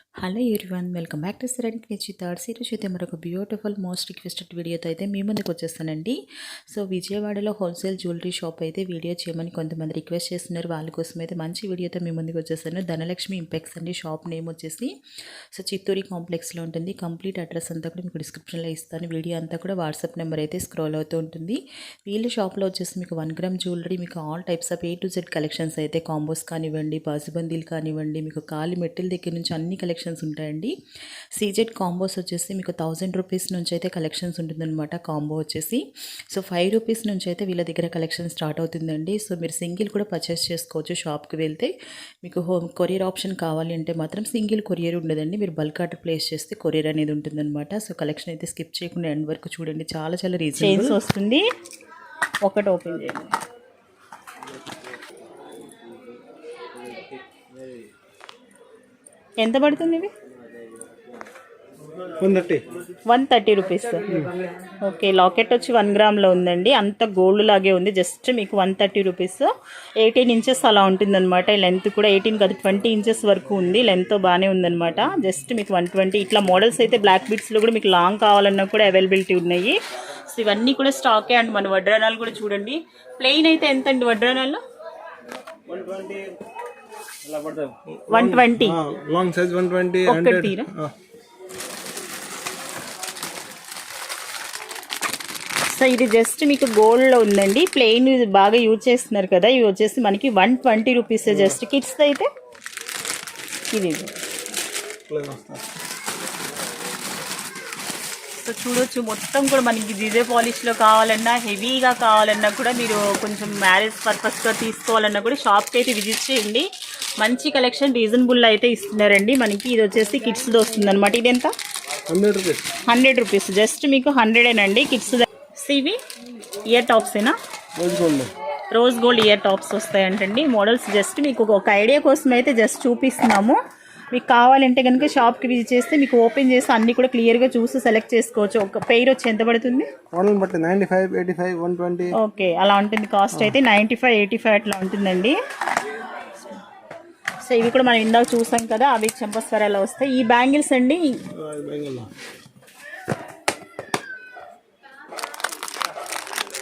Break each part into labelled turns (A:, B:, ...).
A: Hello everyone, welcome back to serenity with చితార్స్. ఈరోజు అయితే మరొక బ్యూటిఫుల్ మోస్ట్ రిక్వెస్టెడ్ వీడియోతో అయితే మీ ముందుకు వచ్చేస్తానండి. సో విజయవాడలో హోల్సేల్ జ్యువెలరీ షాప్ అయితే వీడియో చేయమని కొంతమంది రిక్వెస్ట్ చేస్తున్నారు. వాళ్ళ కోసం అయితే మంచి వీడియోతో మీ ముందుకు వచ్చేస్తాను. ధనలక్ష్మి ఇంపెక్స్ అండి షాప్ నేమ్ వచ్చేసి. సో చిత్తూరి కాంప్లెక్స్లో ఉంటుంది. కంప్లీట్ అడ్రస్ అంతా కూడా మీకు డిస్క్రిప్షన్లో ఇస్తాను. వీడియో అంతా కూడా వాట్సాప్ నెంబర్ అయితే స్క్రోల్ అవుతూ ఉంటుంది. వీళ్ళ షాప్లో వచ్చేసి మీకు 1 గ్రామ్ జ్యువెలరీ, మీకు all types of A to Z collections అయితే కాంబోస్ కానివ్వండి, బాజుబందీలు కానివ్వండి, మీకు కాలి మెట్టల దగ్గర నుంచి అన్ని కలెక్షన్స్ ఉంటాయండి. సీజెడ్ కాంబోస్ వచ్చేసి మీకు 1000 రూపీస్ నుంచి అయితే కలెక్షన్స్ ఉంటుందన్నమాట. కాంబో వచ్చేసి సో 5 రూపీస్ నుంచి అయితే వీళ్ళ దగ్గర కలెక్షన్ స్టార్ట్ అవుతుందండి. సో మీరు సింగిల్ కూడా పర్చేస్ చేసుకోవచ్చు. షాప్కి వెళ్తే మీకు హోమ్ కొరియర్ ఆప్షన్ కావాలి అంటే మాత్రం సింగిల్ కొరియర్ ఉండదండి. మీరు బల్క్ ఆర్డర్ ప్లేస్ చేస్తే కొరియర్ అనేది ఉంటుందన్నమాట. సో కలెక్షన్ అయితే స్కిప్ చేయకుండా ఎండ్ వరకు చూడండి. చాలా చాలా రీజనబుల్ వస్తుంది. ఒకటి ఓపెన్ చేయండి. ఎంత పడుతుంది ఇవి? 130 రూపీస్. ఓకే, లాకెట్ వచ్చి 1 గ్రామ్లో ఉందండి. అంత గోల్డ్ లాగే ఉంది. జస్ట్ మీకు 130 రూపీస్. 18 ఇంచెస్ అలా ఉంటుందన్నమాట. లెంత్ కూడా 18 కాదు 20 ఇంచెస్ వరకు ఉంది. లెంత్ బాగానే ఉందన్నమాట. జస్ట్ మీకు 120. ఇట్లా మోడల్స్ అయితే బ్లాక్ బీడ్స్లో కూడా మీకు లాంగ్ కావాలన్నా కూడా అవైలబిలిటీ ఉన్నాయి. సో ఇవన్నీ కూడా స్టాకే అండ్ మన వడ్రానాలు కూడా చూడండి. ప్లెయిన్ అయితే ఎంత అండి వడ్రానాల్లో? 120
B: లాంగ్ సైజ్ 120.
A: ఒక్కటి తీరా. సో ఇది జస్ట్ మీకు గోల్డ్లో ఉందండి. ప్లెయిన్ బాగా యూజ్ చేస్తున్నారు కదా. ఇవి వచ్చేసి మనకి 120 రూపీస్. జస్ట్ కిడ్స్ అయితే ఇది. సో చూడొచ్చు మొత్తం కూడా మనకి జీజే పాలిష్లో కావాలన్నా, హెవీగా కావాలన్నా కూడా, మీరు కొంచెం మ్యారేజ్ పర్పస్గా తీసుకోవాలన్నా కూడా షాప్కి అయితే విజిట్ చేయండి. మంచి కలెక్షన్ రీజనబుల్ అయితే ఇస్తున్నారండి మనకి. ఇది వచ్చేసి కిడ్స్ది వస్తుంది అనమాట. ఇది ఎంత? 100 రూపీస్. జస్ట్ మీకు 100ఏనండి కిడ్స్. ఇవి ఇయర్ టాప్సేనా? రోజ్ గోల్డ్ ఇయర్ టాప్స్ వస్తాయంటండి. మోడల్స్ జస్ట్ మీకు ఒక ఐడియా కోసం అయితే జస్ట్ చూపిస్తున్నాము. మీకు కావాలంటే కనుక షాప్కి విజిట్ చేస్తే మీకు ఓపెన్ చేసి అన్ని కూడా క్లియర్గా చూసి సెలెక్ట్ చేసుకోవచ్చు. ఒక పెయిర్ వచ్చి ఎంత పడుతుంది?
B: 95, 85, 120.
A: ఓకే, అలా ఉంటుంది. కాస్ట్ అయితే 95, 85 అట్లా ఉంటుందండి. సో ఇవి కూడా మనం ఇందాక చూసాం కదా, అవి చెంపస్వరాలు వస్తాయి. ఈ బ్యాంగిల్స్ అండి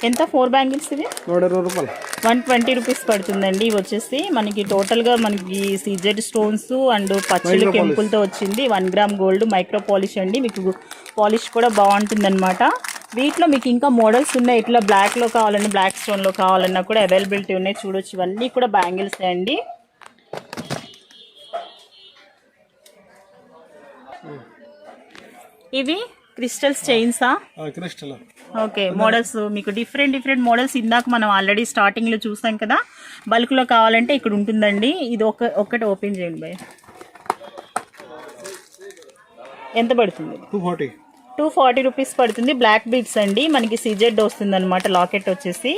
A: ఎంత? 4 బ్యాంగిల్స్ ఇవి 120 రూపీస్ పడుతుందండి. ఇవి వచ్చేసి మనకి టోటల్గా మనకి సీజెడ్ స్టోన్స్ అండ్ పచ్చలు కెంపుల్తో వచ్చింది. 1 గ్రామ్ గోల్డ్ మైక్రో పాలిష్ అండి. మీకు పాలిష్ కూడా బాగుంటుందన్నమాట. వీటిలో మీకు ఇంకా మోడల్స్ ఉన్నాయి. ఇట్లా బ్లాక్లో కావాలన్నా, బ్లాక్ స్టోన్లో కావాలన్నా కూడా అవైలబిలిటీ ఉన్నాయి. చూడొచ్చు ఇవన్నీ కూడా బ్యాంగిల్స్ అండి. ఇవి క్రిస్టల్స్ చైన్సా?
B: క్రిస్టల్.
A: ఓకే, మోడల్స్ మీకు డిఫరెంట్ మోడల్స్ ఇందాక మనం ఆల్రెడీ స్టార్టింగ్లో చూసాం కదా. బల్క్లో కావాలంటే ఇక్కడ ఉంటుందండి. ఇది ఒక్కటి ఓపెన్ చేయండి భయ్. ఎంత పడుతుంది? 240 రూపీస్ పడుతుంది. బ్లాక్ బీడ్స్ అండి. మనకి సిజెడ్ వస్తుంది అనమాట. లాకెట్ వచ్చేసి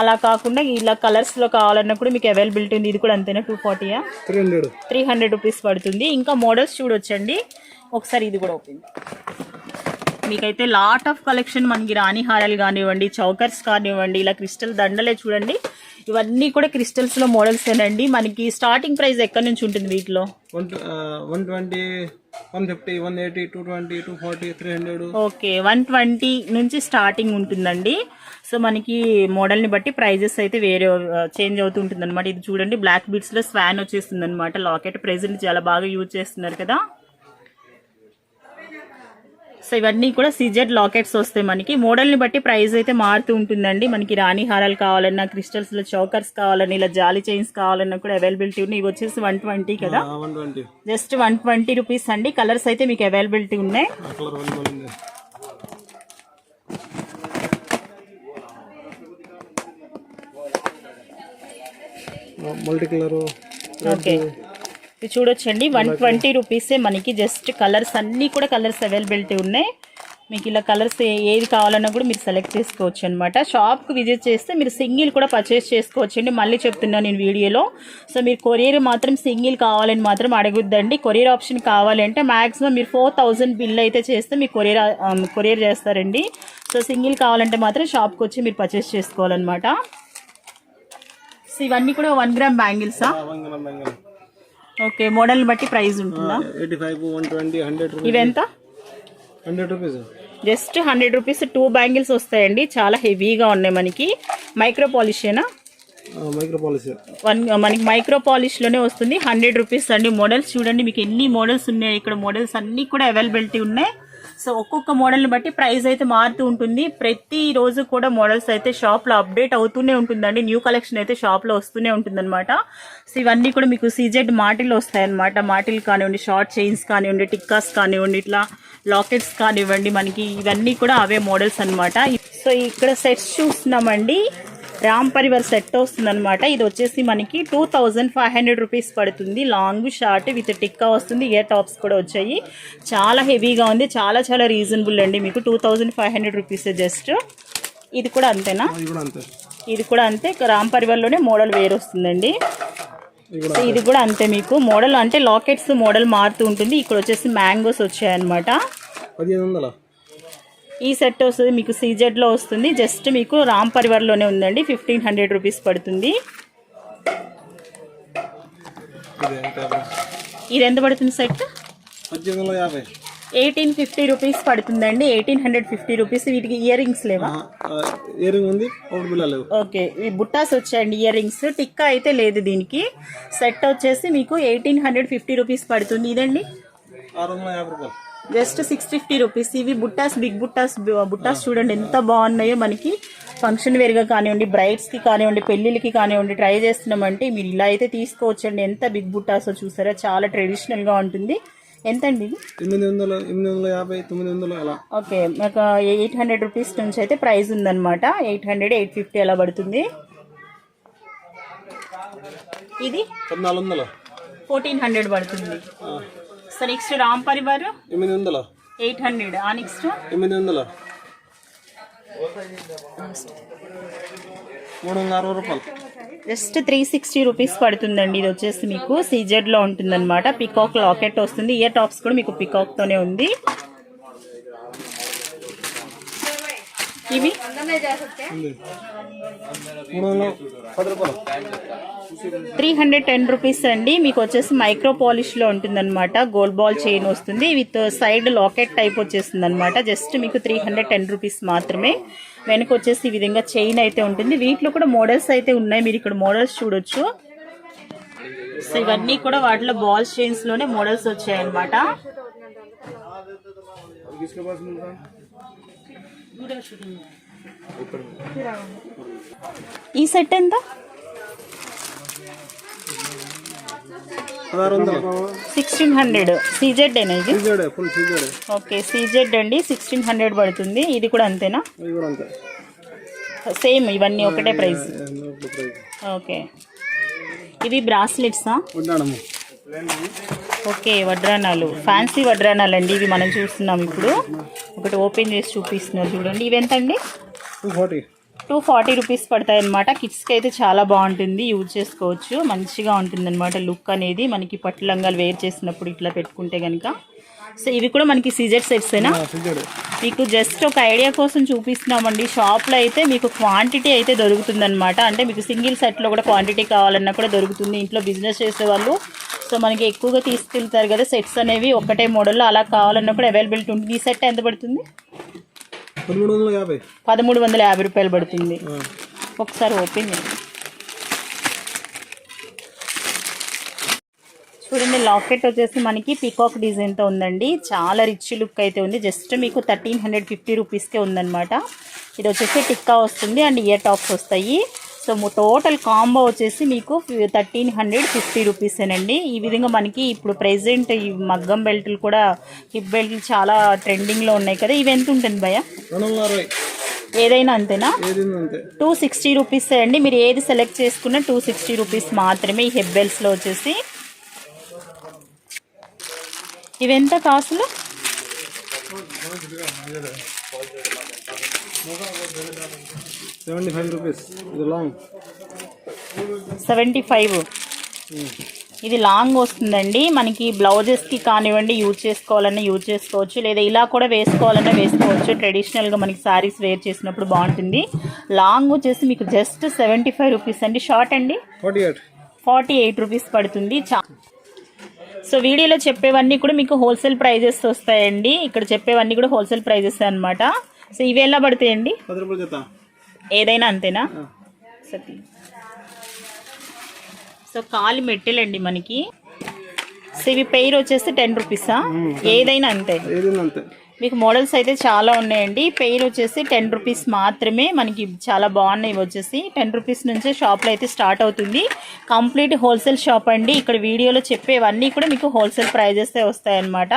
A: అలా కాకుండా ఇలా కలర్స్లో కావాలన్నా కూడా మీకు అవైలబిలిటీ ఉంది. ఇది కూడా అంతేనా? 240యా? 300 రూపీస్ పడుతుంది. ఇంకా మోడల్స్ చూడొచ్చండి. ఒకసారి ఇది కూడా ఓపెన్. మీకైతే లాట్ ఆఫ్ కలెక్షన్ మనకి రాణి హారాలు కానివ్వండి, చౌకర్స్ కానివ్వండి, ఇలా క్రిస్టల్ దండలే చూడండి. ఇవన్నీ కూడా క్రిస్టల్స్లో మోడల్స్ ఏనండి. మనకి స్టార్టింగ్ ప్రైస్ ఎక్కడి నుంచి ఉంటుంది వీటిలో?
B: 120, 150, 180, 220, 240, 300.
A: ఓకే, 120 నుంచి స్టార్టింగ్ ఉంటుందండి. సో మనకి మోడల్ని బట్టి ప్రైజెస్ అయితే వేరే చేంజ్ అవుతూ ఉంటుంది అనమాట. ఇది చూడండి బ్లాక్ బీడ్స్లో స్వాన్ వచ్చేస్తుంది అనమాట. లాకెట్ ప్రెజెంట్ చాలా బాగా యూజ్ చేస్తున్నారు కదా. సో ఇవన్నీ కూడా సిజెడ్ లాకెట్స్ వస్తాయి మనకి. మోడల్ని బట్టి ప్రైస్ అయితే మారుతూ ఉంటుందండి. మనకి రాణి హారాలు కావాలన్నా, క్రిస్టల్స్లో చౌకర్స్ కావాలన్నా, ఇలా జాలీ చైన్స్ కావాలన్నా కూడా అవైలబిలిటీ ఉన్నాయి. ఇవి వచ్చేసి 120 కదా. జస్ట్ 120 రూపీస్ అండి. కలర్స్ అయితే మీకు అవైలబిలిటీ ఉన్నాయి.
B: Multi colour.
A: ఓకే, ఇది చూడొచ్చండి 120 రూపీసే మనకి. జస్ట్ కలర్స్ అన్నీ కూడా కలర్స్ అవైలబిలిటీ ఉన్నాయి. మీకు ఇలా కలర్స్ ఏది కావాలన్నా కూడా మీరు సెలెక్ట్ చేసుకోవచ్చు అనమాట. షాప్కి విజిట్ చేస్తే మీరు సింగిల్ కూడా పర్చేస్ చేసుకోవచ్చండి. మళ్ళీ చెప్తున్నాను నేను వీడియోలో. సో మీరు కొరియర్ మాత్రం సింగిల్ కావాలని మాత్రం అడగొద్దండి. కొరియర్ ఆప్షన్ కావాలంటే మ్యాక్సిమం మీరు 4000 బిల్ అయితే చేస్తే మీకు కొరియర్ చేస్తారండి. సో సింగిల్ కావాలంటే మాత్రం షాప్కి వచ్చి మీరు పర్చేస్ చేసుకోవాలన్నమాట. సో ఇవన్నీ కూడా 1 గ్రామ్ బ్యాంగిల్సా? ఓకే, మోడల్ బట్టి ప్రైస్ ఉంటుందా?
B: 85, 120, 100 రూపీస్.
A: ఇవెంత?
B: 100 రూపీస్.
A: జస్ట్ 100 రూపీస్ 2 బ్యాంగిల్స్ వస్తాయండి. చాలా హెవీగా ఉన్నాయి. మనకి మైక్రో పాలిషేనా?
B: Micro polish.
A: మనకి మైక్రో పాలిష్లోనే వస్తుంది. 100 రూపీస్ అండి. మోడల్స్ చూడండి, మీకు ఎన్ని మోడల్స్ ఉన్నాయి ఇక్కడ. మోడల్స్ అన్నీ కూడా అవైలబిలిటీ ఉన్నాయి. సో ఒక్కొక్క మోడల్ని బట్టి ప్రైస్ అయితే మారుతూ ఉంటుంది. ప్రతి రోజు కూడా మోడల్స్ అయితే షాప్లో అప్డేట్ అవుతూనే ఉంటుందండి. న్యూ కలెక్షన్ అయితే షాప్లో వస్తూనే ఉంటుందన్నమాట. సో ఇవన్నీ కూడా మీకు సీజెడ్ మాటిల్లో వస్తాయన్నమాట. మాటిల్ కానివ్వండి, షార్ట్ చైన్స్ కానివ్వండి, టిక్కాస్ కానివ్వండి, ఇట్లా లాకెట్స్ కానివ్వండి, మనకి ఇవన్నీ కూడా అవే మోడల్స్ అన్నమాట. సో ఇక్కడ సెట్స్ చూస్తున్నామండి. రామ్ పరివార్ సెట్ వస్తుంది అనమాట. ఇది వచ్చేసి మనకి 2500 రూపీస్ పడుతుంది. లాంగ్ షార్ట్ విత్ టిక్కా వస్తుంది. ఇయర్ టాప్స్ కూడా వచ్చాయి. చాలా హెవీగా ఉంది. చాలా చాలా రీజనబుల్ అండి. మీకు 2500 రూపీస్ జస్ట్. ఇది కూడా అంతేనా? ఇది కూడా అంతే. రామ్ పరివార్లోనే మోడల్ వేరు వస్తుందండి. సో ఇది కూడా అంతే. మీకు మోడల్ అంటే లాకెట్స్ మోడల్ మారుతూ ఉంటుంది. ఇక్కడ వచ్చేసి మ్యాంగోస్ వచ్చాయన్నమాట.
B: 1500.
A: ఈ సెట్ వస్తుంది మీకు సీజెడ్లో వస్తుంది. జస్ట్ మీకు రామ్ పరివార్లోనే ఉందండి. 1500 రూపీస్ పడుతుంది. ఇది ఎంత పడుతుంది సెట్? 1850 రూపీస్ పడుతుందండి. 1850 రూపీస్. వీటికి ఇయర్ రింగ్స్ లేవా?
B: ఇయర్ రింగ్ ఉంది, లేవు.
A: ఓకే, ఈ బుట్టాస్ వచ్చాయండి ఇయర్ రింగ్స్. టిక్కా అయితే లేదు దీనికి. సెట్ వచ్చేసి మీకు 1850 రూపీస్ పడుతుంది. ఇదండి
B: 650 రూపాయలు.
A: Just 650 rupees. ఇవి బుట్టాస్, బిగ్ బుట్టాస్ చూడండి ఎంత బాగున్నాయో. మనకి ఫంక్షన్ వేర్గా కానివ్వండి, బ్రైడ్స్కి కానివ్వండి, పెళ్ళిళ్ళకి కానివ్వండి ట్రై చేస్తున్నామంటే మీరు ఇలా అయితే తీసుకోవచ్చండి. ఎంత బిగ్ బుట్టాసో చూసారా, చాలా ట్రెడిషనల్గా ఉంటుంది. ఎంత అండి ఇది?
B: 800, 850, 900 అలా.
A: ఓకే, మాకు 800 రూపీస్ నుంచి అయితే ప్రైస్ ఉందన్నమాట. 800, 850 అలా పడుతుంది. ఇది 1400 పడుతుంది. So next Ram Parivar
B: 800,
A: 800. ఆ నెక్స్ట్
B: 800, 360 రూపాయలు.
A: జస్ట్ 360 రూపీస్ పడుతుందండి. ఇది వచ్చేసి మీకు సీజెడ్ లో ఉంటుందన్నమాట. పికాక్ లాకెట్ వస్తుంది. ఇయర్ టాప్స్ కూడా మీకు పికాక్ తోనే ఉంది. ఇవి 310 రూపీస్ అండి. మీకు వచ్చేసి మైక్రో పాలిష్ లో ఉంటుందన్నమాట. గోల్డ్ బాల్ చైన్ వస్తుంది విత్ సైడ్ లాకెట్ టైప్ వచ్చేస్తుంది అనమాట. జస్ట్ మీకు 310 రూపీస్ మాత్రమే. వెనక వచ్చేసి ఈ విధంగా చైన్ అయితే ఉంటుంది. వీటిలో కూడా మోడల్స్ అయితే ఉన్నాయి. మీరు ఇక్కడ మోడల్స్ చూడొచ్చు. సో ఇవన్నీ కూడా వాటిలో బాల్ చైన్స్ లోనే మోడల్స్ వచ్చాయన్నమాట. ఈ సెట్ ఎంత? 1600. సీజెడ్ ఏనా ఇది? ఓకే, సీజెడ్ అండి. 1600 పడుతుంది. ఇది కూడా అంతేనా? సేమ్, ఇవన్నీ ఒకటే ప్రైస్. ఓకే, ఇవి బ్రాస్లెట్సా? ఓకే, వడ్రానాలు, ఫ్యాన్సీ వడ్రానాలు అండి. ఇవి మనం చూస్తున్నాం ఇప్పుడు. ఒకటి ఓపెన్ చేసి చూపిస్తున్నారు చూడండి. ఇవి ఎంత అండి? 240 రూపీస్ పడతాయి అనమాట. కిడ్స్కి అయితే చాలా బాగుంటుంది, యూజ్ చేసుకోవచ్చు. మంచిగా ఉంటుంది అనమాట లుక్ అనేది. మనకి పట్టు లంగాలు వేర్ చేసినప్పుడు ఇట్లా పెట్టుకుంటే కనుక. సో ఇవి కూడా మనకి సీజెడ్ సెట్సేనా? మీకు జస్ట్ ఒక ఐడియా కోసం చూపిస్తున్నామండి. షాప్లో అయితే మీకు క్వాంటిటీ అయితే దొరుకుతుందన్నమాట. అంటే మీకు సింగిల్ సెట్లో కూడా క్వాంటిటీ కావాలన్నా కూడా దొరుకుతుంది. ఇంట్లో బిజినెస్ చేసేవాళ్ళు సో మనకి ఎక్కువగా తీసుకెళ్తారు కదా సెట్స్ అనేవి, ఒకటే మోడల్లో. అలా కావాలన్నా కూడా అవైలబిలిటీ ఉంటుంది. ఈ సెట్ ఎంత పడుతుంది? 1350 రూపాయలు పడుతుంది. ఒకసారి ఓపెన్ చేయండి చూడండి. లాకెట్ వచ్చేసి మనకి పీకాక్ డిజైన్తో ఉందండి. చాలా రిచ్ లుక్ అయితే ఉంది. జస్ట్ మీకు 1350 రూపీస్కే ఉందన్నమాట. ఇది వచ్చేసి టిక్కా వస్తుంది అండ్ ఇయర్ టాప్స్ వస్తాయి. సో టోటల్ కాంబో వచ్చేసి మీకు 1350 రూపీసేనండి. ఈ విధంగా మనకి ఇప్పుడు ప్రెజెంట్ ఈ మగ్గం బెల్ట్లు కూడా, హిప్ బెల్ట్లు చాలా ట్రెండింగ్లో ఉన్నాయి కదా. ఇవి ఎంత ఉంటుంది భయ్యా? ఏదైనా అంతేనా? 260 రూపీసే అండి. మీరు ఏది సెలెక్ట్ చేసుకున్నా 260 రూపీస్ మాత్రమే. ఈ హిప్ బెల్ట్స్లో వచ్చేసి ఇవెంత కాసులు?
B: 75 రూపీస్. ఇది లాంగ్
A: 75. ఇది లాంగ్ వస్తుందండి. మనకి బ్లౌజెస్కి కానివ్వండి యూజ్ చేసుకోవాలన్నా యూజ్ చేసుకోవచ్చు, లేదా ఇలా కూడా వేసుకోవాలన్నా వేసుకోవచ్చు. ట్రెడిషనల్గా మనకి శారీస్ వేర్ చేసినప్పుడు బాగుంటుంది. లాంగ్ వచ్చేసి మీకు జస్ట్ 75 రూపీస్ అండి. షార్ట్ అండి
B: 48.
A: 48 రూపీస్ పడుతుంది. సో వీడియోలో చెప్పేవన్నీ కూడా మీకు హోల్సేల్ ప్రైజెస్ వస్తాయండి. ఇక్కడ చెప్పేవన్నీ కూడా హోల్సేల్ ప్రైజెస్ అన్నమాట. సో ఇవి ఎలా పడతాయండి?
B: 10 రూపాయలు జత.
A: ఏదైనా అంతేనా? సరే. సో కాలి మెట్టెలండి మనకి. సో ఇవి పెయిర్ వచ్చేసి 10 రూపీసా? ఏదైనా అంతే.
B: ఏదైనా అంతే.
A: మీకు మోడల్స్ అయితే చాలా ఉన్నాయండి. పెయిర్ వచ్చేసి 10 రూపీస్ మాత్రమే. మనకి చాలా బాగున్నాయి. ఇవి వచ్చేసి 10 రూపీస్ నుంచే షాప్లో అయితే స్టార్ట్ అవుతుంది. కంప్లీట్ హోల్సేల్ షాప్ అండి. ఇక్కడ వీడియోలో చెప్పేవన్నీ కూడా మీకు హోల్సేల్ ప్రైజెస్ వస్తాయన్నమాట.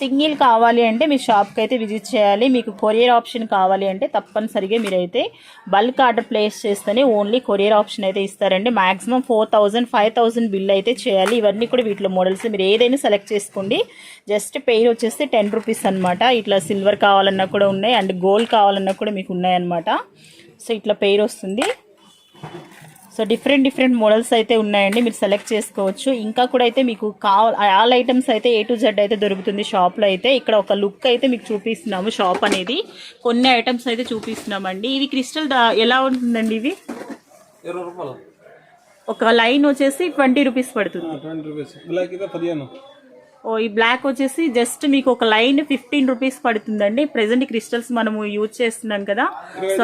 A: సింగిల్ కావాలి అంటే మీ షాప్కి అయితే విజిట్ చేయాలి. మీకు కొరియర్ ఆప్షన్ కావాలి అంటే తప్పనిసరిగా మీరైతే బల్క్ ఆర్డర్ ప్లేస్ చేస్తేనే ఓన్లీ కొరియర్ ఆప్షన్ అయితే ఇస్తారండి. మాక్సిమం 4000 5000 బిల్ అయితే చేయాలి. ఇవన్నీ కూడా వీటిలో మోడల్స్ మీరు ఏదైనా సెలెక్ట్ చేసుకోండి. జస్ట్ పెయిర్ వచ్చేసి 10 రూపీస్ అనమాట. ఇట్లా సిల్వర్ కావాలన్నా కూడా ఉన్నాయి అండ్ గోల్డ్ కావాలన్నా కూడా మీకు ఉన్నాయన్నమాట. సో ఇట్లా పెయిర్ వస్తుంది. సో డిఫరెంట్ మోడల్స్ అయితే ఉన్నాయండి. మీరు సెలెక్ట్ చేసుకోవచ్చు. ఇంకా కూడా అయితే మీకు ఆల్ ఐటమ్స్ అయితే A to Z అయితే దొరుకుతుంది షాప్లో అయితే. ఇక్కడ ఒక లుక్ అయితే మీకు చూపిస్తున్నాము. షాప్ అనేది కొన్ని ఐటమ్స్ అయితే చూపిస్తున్నామండి. ఇది క్రిస్టల్ ఎలా ఉంటుందండి? ఇవి
B: 20 రూపాయలు.
A: ఒక లైన్ వచ్చేసి 20 రూపీస్ పడుతుంది.
B: 20 రూపీస్. బ్లాక్ అయితే 15.
A: ఈ బ్లాక్ వచ్చేసి జస్ట్ మీకు ఒక లైన్ 15 రూపీస్ పడుతుందండి. ప్రెసెంట్ క్రిస్టల్స్ మనము యూజ్ చేస్తున్నాం కదా. సో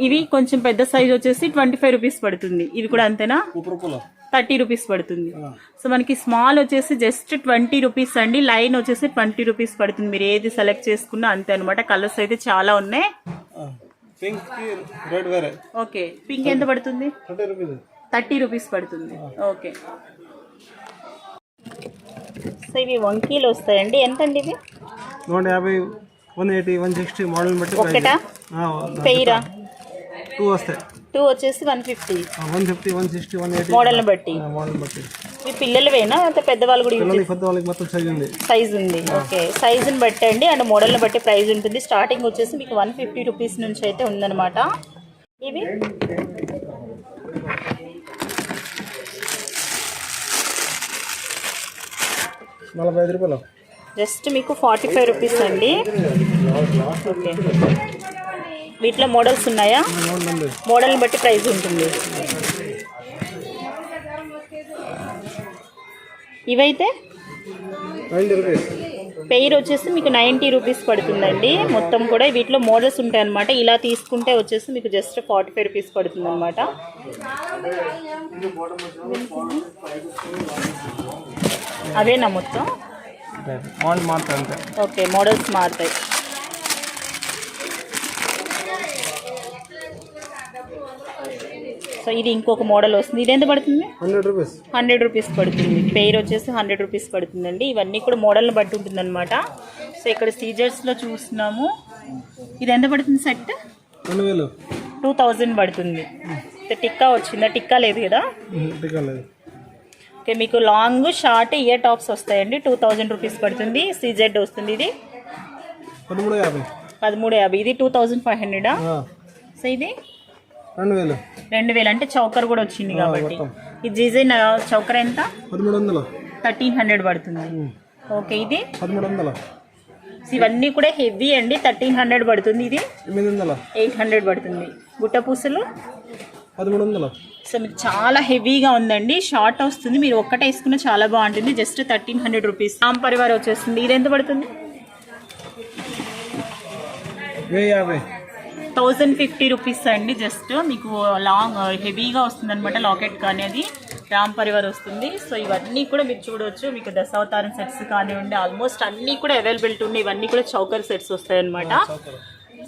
A: ఇవి కొంచెం పెద్ద సైజ్ వచ్చేసి 25 రూపీస్ పడుతుంది. ఇవి కూడా అంతేనా? 30 రూపీస్ పడుతుంది. సో మనకి స్మాల్ వచ్చేసి జస్ట్ 20 రూపీస్ అండి. లైన్ వచ్చేసి 20 రూపీస్ పడుతుంది. మీరు ఏది సెలెక్ట్ చేసుకున్నా అంతే అనమాట. కలర్స్ అయితే చాలా ఉన్నాయి. ఓకే, పింక్ ఎంత పడుతుంది? 30 రూపీస్ పడుతుంది. ఓకే. సో ఇవి వంకీలు వస్తాయండి. ఎంత అండి ఇవి?
B: 150, 180, 160 మోడల్ బట్టి.
A: ఒకటా పెయిరా?
B: 2 వస్తాయి.
A: 2 వచ్చేసి 150,
B: 150, 160, 180
A: మోడల్ని బట్టి. మీ పిల్లలవేనా అంత పెద్దవాళ్ళు కూడా?
B: పెద్దవాళ్ళకి మొత్తం
A: సైజ్ ఉంది. ఓకే, సైజుని బట్టి అండి అండ్ మోడల్ని బట్టి ప్రైస్ ఉంటుంది. స్టార్టింగ్ వచ్చేసి మీకు 150 రూపీస్ నుంచి అయితే ఉందన్నమాట. ఇవి
B: 45 రూపాయలు.
A: జస్ట్ మీకు 45 రూపీస్ అండి. ఓకే, వీటిలో మోడల్స్ ఉన్నాయా? మోడల్ని బట్టి ప్రైస్ ఉంటుంది. ఇవైతే
B: 90 రూపీస్.
A: పెయిర్ వచ్చేసి మీకు 90 రూపీస్ పడుతుందండి. మొత్తం కూడా వీటిలో మోడల్స్ ఉంటాయి అనమాట. ఇలా తీసుకుంటే వచ్చేసి మీకు జస్ట్ 45 రూపీస్ పడుతుంది అనమాట. అవేనా మొత్తం? ఓకే, మోడల్స్ మారుతాయి. సో ఇది ఇంకొక మోడల్ వస్తుంది. ఇది ఎంత పడుతుంది? 100 రూపీస్ పడుతుంది. పెయిర్ వచ్చేసి 100 రూపీస్ పడుతుందండి. ఇవన్నీ కూడా మోడల్ని బట్టి ఉంటుంది అనమాట. సో ఇక్కడ సీజర్స్లో చూస్తున్నాము. ఇది ఎంత పడుతుంది సెట్? 2000 పడుతుంది. టిక్కా వచ్చిందా? టిక్కా లేదు కదా? ఓకే, మీకు లాంగ్ షార్ట్ ఇయర్ టాప్స్ వస్తాయండి. 2000 రూపీస్ పడుతుంది. CZ వస్తుంది. ఇది 1350. ఇది 2500. సో ఇది 2000 అంటే చౌకర్ కూడా వచ్చింది కాబట్టి. ఈ డిజైన్ చౌకర్ ఎంత? 1300 పడుతుంది. ఓకే, ఇది 1300. ఇవన్నీ కూడా హెవీ అండి. 1300 పడుతుంది. ఇది 800 పడుతుంది. గుట్ట పూసలు 1300. సో మీకు చాలా హెవీగా ఉందండి. షార్ట్ వస్తుంది. మీరు ఒక్కటే వేసుకున్న చాలా బాగుంటుంది. Just 1300 rupees. రామ్ పరివార్ వచ్చేస్తుంది. ఇది ఎంత పడుతుంది? 1050 రూపీస్ అండి. జస్ట్ మీకు లాంగ్ హెవీగా వస్తుంది అనమాట. లాకెట్ కానీ అది రామ్ పరివార్ వస్తుంది. సో ఇవన్నీ కూడా మీరు చూడవచ్చు. మీకు దశావతారం సెట్స్ కానివ్వండి, ఆల్మోస్ట్ అన్నీ కూడా అవైలబిలిటీ ఉన్నాయి. ఇవన్నీ కూడా చౌకర్ సెట్స్ వస్తాయి అనమాట.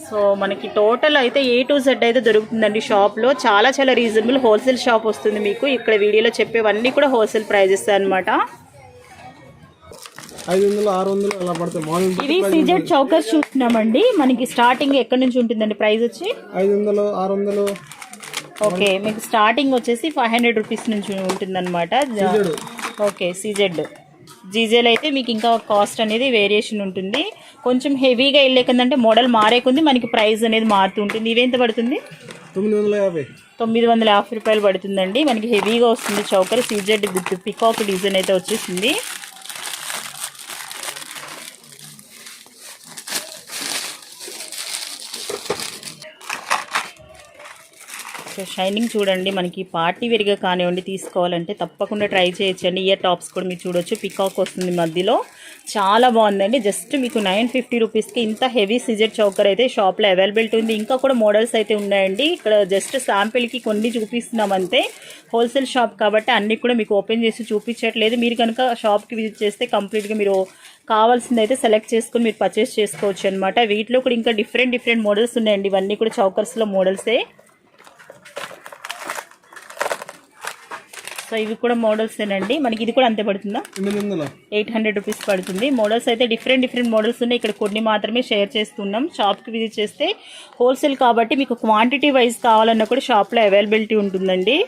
A: సో మనకి టోటల్ అయితే A to Z అయితే దొరుకుతుందండి షాప్లో. చాలా రీజనబుల్ హోల్సేల్ షాప్ వస్తుంది మీకు. ఇక్కడ వీడియోలో చెప్పేవన్నీ కూడా హోల్సేల్ ప్రైజెస్ అనమాట.
B: 500, 600 అలా పడతాయి.
A: ఇవి CZ చౌకర్స్ చూస్తున్నామండి. మనకి స్టార్టింగ్ ఎక్కడి నుంచి ఉంటుందండి ప్రైస్ వచ్చి?
B: 500, 600.
A: ఓకే, మీకు స్టార్టింగ్ వచ్చేసి 500 రూపీస్ నుంచి ఉంటుందన్నమాట. Okay, CZ. జీజేలో అయితే మీకు ఇంకా కాస్ట్ అనేది వేరియేషన్ ఉంటుంది. కొంచెం హెవీగా వెళ్ళేకందంటే మోడల్ మారేకుంది మనకి ప్రైస్ అనేది మారుతూ ఉంటుంది. ఇవేంత పడుతుంది? 950 రూపాయలు పడుతుందండి. మనకి హెవీగా వస్తుంది choker. CZ with peacock design అయితే వచ్చేసింది. సో షైనింగ్ చూడండి, మనకి పార్టీ వేర్గా కానివ్వండి తీసుకోవాలంటే తప్పకుండా ట్రై చేయొచ్చండి. ఇయర్ టాప్స్ కూడా మీరు చూడొచ్చు, పికాక్ వస్తుంది మధ్యలో, చాలా బాగుందండి. జస్ట్ మీకు 950 రూపీస్కి ఇంత హెవీ సిజర్ చౌకర్ అయితే షాప్లో అవైలబిలిటీ ఉంది. ఇంకా కూడా మోడల్స్ అయితే ఉన్నాయండి. ఇక్కడ జస్ట్ శాంపిల్కి కొన్ని చూపిస్తున్నాం అంతే. హోల్సేల్ షాప్ కాబట్టి అన్నీ కూడా మీకు ఓపెన్ చేసి చూపించట్లేదు. మీరు కనుక షాప్కి విజిట్ చేస్తే కంప్లీట్గా మీరు కావాల్సింది అయితే సెలెక్ట్ చేసుకుని మీరు పర్చేస్ చేసుకోవచ్చు అనమాట. వీటిలో కూడా ఇంకా డిఫరెంట్ మోడల్స్ ఉన్నాయండి. ఇవన్నీ కూడా చౌకర్స్లో మోడల్సే. సో ఇవి కూడా మోడల్సేనండి. మనకి ఇది కూడా అంతే పడుతుందా? 800 రూపీస్ పడుతుంది. మోడల్స్ అయితే డిఫరెంట్ మోడల్స్ ఉన్నాయి. ఇక్కడ కొన్ని మాత్రమే షేర్ చేస్తున్నాం. షాప్కి విజిట్ చేస్తే హోల్సేల్ కాబట్టి మీకు క్వాంటిటీ వైజ్ కావాలన్నా కూడా షాప్లో అవైలబిలిటీ ఉంటుందండి.